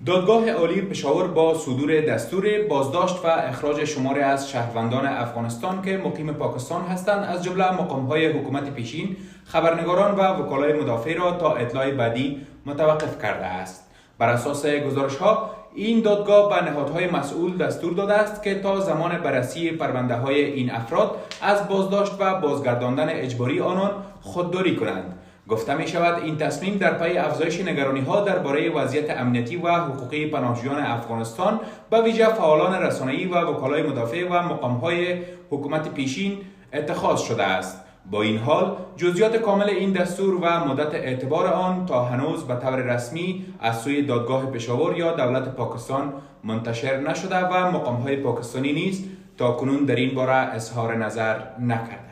دادگاه عالی پشاور با صدور دستور بازداشت و اخراج شماری از شهروندان افغانستان که مقیم پاکستان هستند از جمله مقام‌های حکومت پیشین، خبرنگاران و وکلای مدافع را تا اطلاع بعدی متوقف کرده است. بر اساس گزارش‌ها این دادگاه به نهادهای مسئول دستور داده است که تا زمان بررسی پرونده‌های این افراد از بازداشت و بازگرداندن اجباری آنان خودداری کنند. گفته می شود این تصمیم در پی افزایش نگرانی‌ها درباره وضعیت امنیتی و حقوقی پناهجویان افغانستان به ویژه فعالان رسانه‌ای و وکلای مدافع و مقام‌های حکومت پیشین اتخاذ شده است. با این حال جزئیات کامل این دستور و مدت اعتبار آن تا هنوز به طور رسمی از سوی دادگاه پشاور یا دولت پاکستان منتشر نشده و مقام‌های پاکستانی نیز تا کنون در این باره اظهار نظر نکرده.